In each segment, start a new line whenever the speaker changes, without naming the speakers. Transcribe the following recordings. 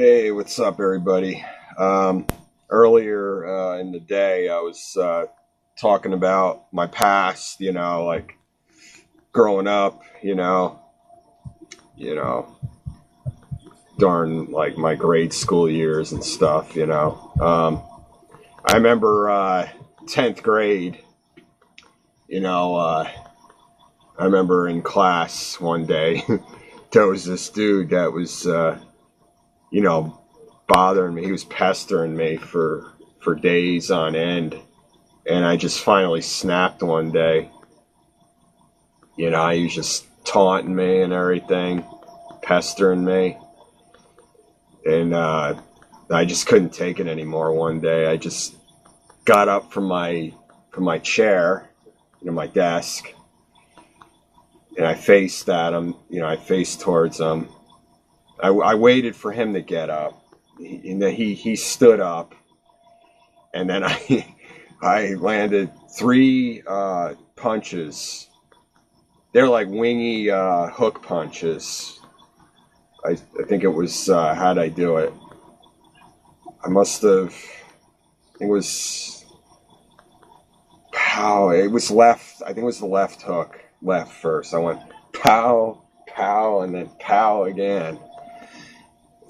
Hey, what's up, everybody? Earlier in the day, I was talking about my past, like growing up, you know, during like my grade school years and stuff. I remember 10th grade, you know, uh, I remember in class one day, there was this dude that was, you know, bothering me. He was pestering me for days on end, and I just finally snapped one day. He was just taunting me and everything, pestering me, and I just couldn't take it anymore. One day, I just got up from my chair, my desk, and I faced at him. I faced towards him. I waited for him to get up. He stood up, and then I landed three punches. They're like wingy hook punches. I think it was how'd I do it? I must have. It was pow. It was left. I think it was the left hook. Left first. I went pow, pow, and then pow again.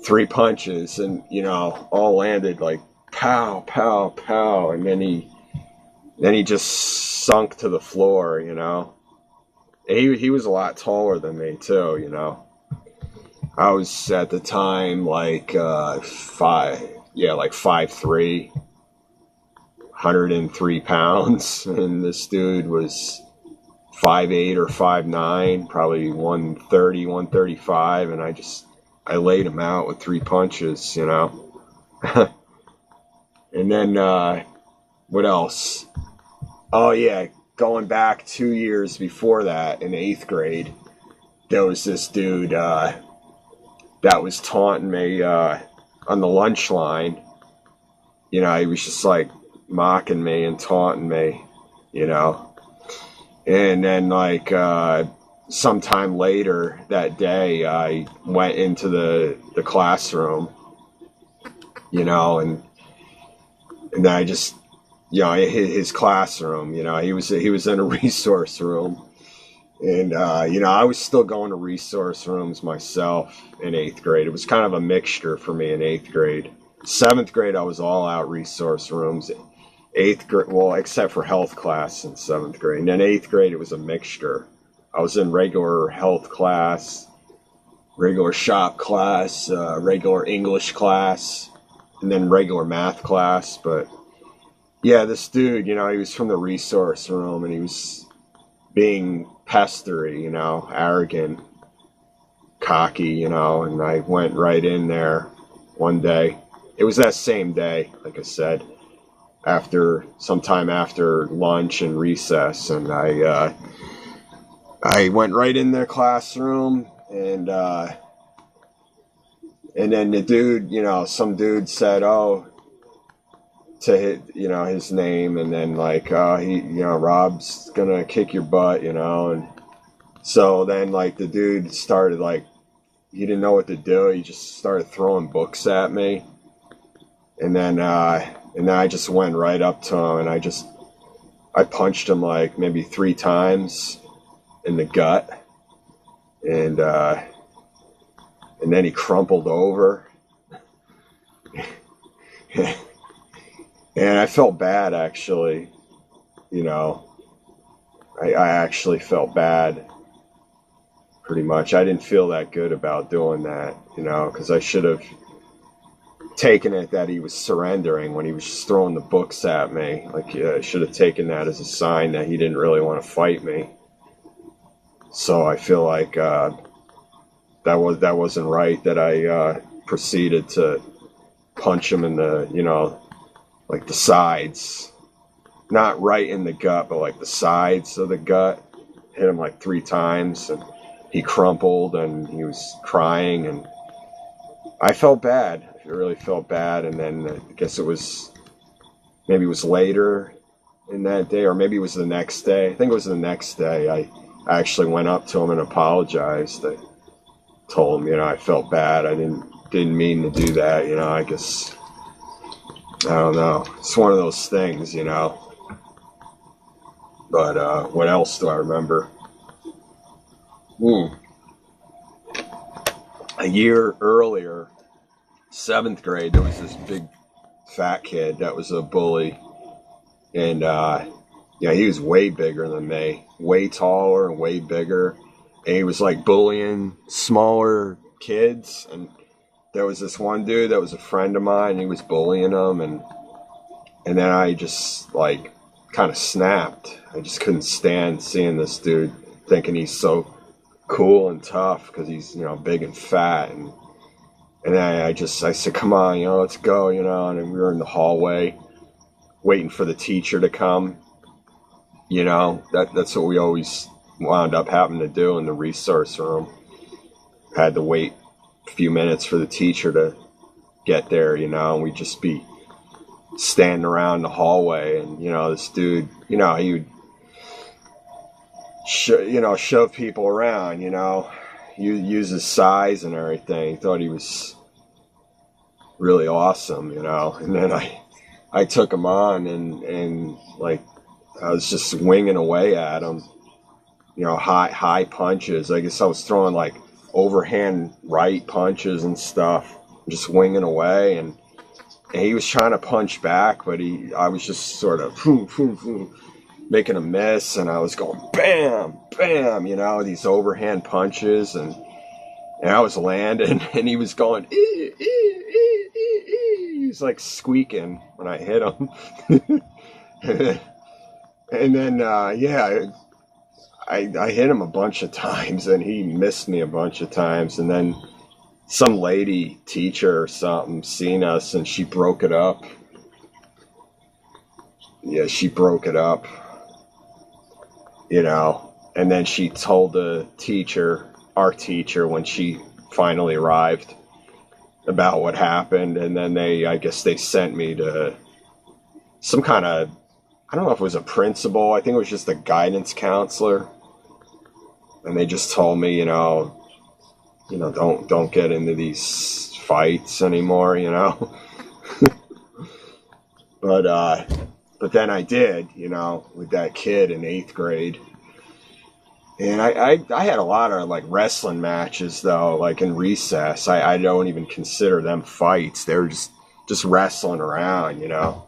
Three punches, and all landed like pow, pow, pow, and then he just sunk to the floor. He was a lot taller than me too. I was at the time like 5'3", 103 pounds, and this dude was 5'8" or 5'9", probably 130, 135, and I laid him out with three punches. And then what else? Oh yeah, going back 2 years before that, in 8th grade, there was this dude that was taunting me on the lunch line. He was just like mocking me and taunting me. And then like sometime later that day, I went into the classroom, and then I just, his classroom, he was in a resource room, and I was still going to resource rooms myself in 8th grade. It was kind of a mixture for me in 8th grade. 7th grade, I was all out resource rooms. 8th grade, well, except for health class in 7th grade, and then 8th grade, it was a mixture. I was in regular health class, regular shop class, regular English class, and then regular math class. But yeah, this dude, he was from the resource room, and he was being pestery, arrogant, cocky, and I went right in there one day. It was that same day, like I said, sometime after lunch and recess, and I went right in their classroom, and then the dude, some dude said, "Oh," to his name, and then like, Rob's gonna kick your butt, and so then like the dude started like, he didn't know what to do. He just started throwing books at me, and then I just went right up to him, and I punched him like maybe 3 times in the gut, and then he crumpled over. And I felt bad, actually. I actually felt bad, pretty much. I didn't feel that good about doing that, because I should have taken it that he was surrendering when he was just throwing the books at me. Like, I should have taken that as a sign that he didn't really want to fight me. So I feel like that wasn't right, that I proceeded to punch him in the, like the sides. Not right in the gut, but like the sides of the gut. Hit him like 3 times, and he crumpled, and he was crying, and I felt bad. I really felt bad. And then I guess maybe it was later in that day, or maybe it was the next day. I think it was the next day. I actually went up to him and apologized. I told him, I felt bad. I didn't didn't mean to do that, you know. I guess, I don't know. It's one of those things, you know. But what else do I remember? A year earlier, 7th grade, there was this big fat kid that was a bully. And yeah, he was way bigger than me, way taller and way bigger. And he was like bullying smaller kids. And there was this one dude that was a friend of mine, and he was bullying him. And then I just like kind of snapped. I just couldn't stand seeing this dude, thinking he's so cool and tough because he's, you know, big and fat. And then I said, come on, you know, let's go, you know. And we were in the hallway waiting for the teacher to come. You know, that's what we always wound up having to do in the resource room. Had to wait a few minutes for the teacher to get there, you know, and we'd just be standing around the hallway. And, you know, this dude, you know, he would, shove people around, you know, use his size and everything. He thought he was really awesome, you know. And then I took him on and like, I was just swinging away at him, you know, high punches. I guess I was throwing like overhand right punches and stuff, just winging away. And he was trying to punch back, but I was just sort of making a miss, and I was going bam, bam, you know, these overhand punches, and I was landing, and he was going, he was like squeaking when I hit him. And then, yeah, I hit him a bunch of times, and he missed me a bunch of times. And then some lady teacher or something seen us, and she broke it up. Yeah, she broke it up, you know. And then she told the teacher, our teacher, when she finally arrived, about what happened. And then I guess they sent me to some kind of, I don't know if it was a principal. I think it was just a guidance counselor. And they just told me, you know, don't get into these fights anymore, you know. But then I did, you know, with that kid in 8th grade. And I had a lot of like wrestling matches though, like in recess. I don't even consider them fights. They were just wrestling around, you know.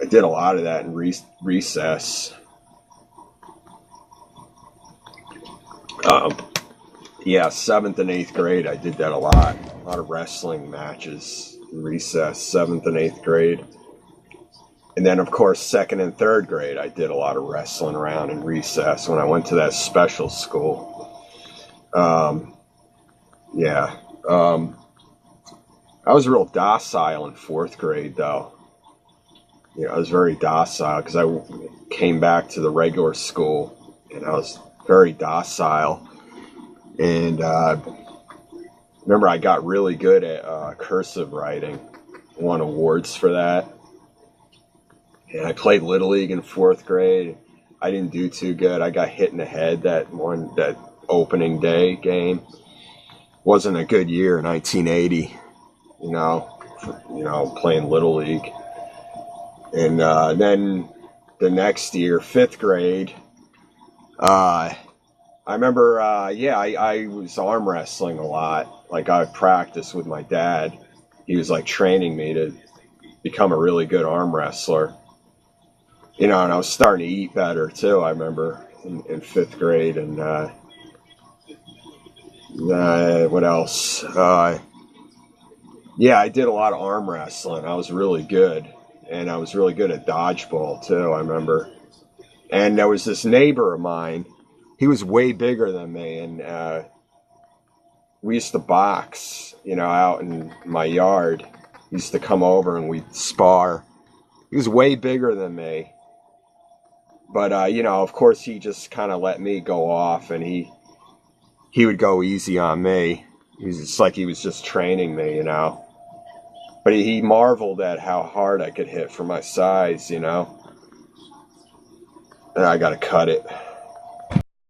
I did a lot of that in recess. Yeah, 7th and 8th grade, I did that a lot of wrestling matches in recess, 7th and 8th grade. And then, of course, 2nd and 3rd grade, I did a lot of wrestling around in recess when I went to that special school. Yeah. I was real docile in 4th grade, though. You know, I was very docile because I came back to the regular school, and I was very docile. And remember, I got really good at cursive writing. Won awards for that. And I played Little League in 4th grade. I didn't do too good. I got hit in the head that opening day game. Wasn't a good year, 1980. You know, playing Little League. And then the next year, 5th grade, I remember, I was arm wrestling a lot. Like, I practiced with my dad. He was, like, training me to become a really good arm wrestler. You know, and I was starting to eat better, too, I remember, in 5th grade. And what else? Yeah, I did a lot of arm wrestling. I was really good. And I was really good at dodgeball, too, I remember. And there was this neighbor of mine. He was way bigger than me. And we used to box, you know, out in my yard. He used to come over and we'd spar. He was way bigger than me. But, you know, of course, he just kind of let me go off. And he would go easy on me. It's like he was just training me, you know. But he marveled at how hard I could hit for my size, you know. And I got to cut it.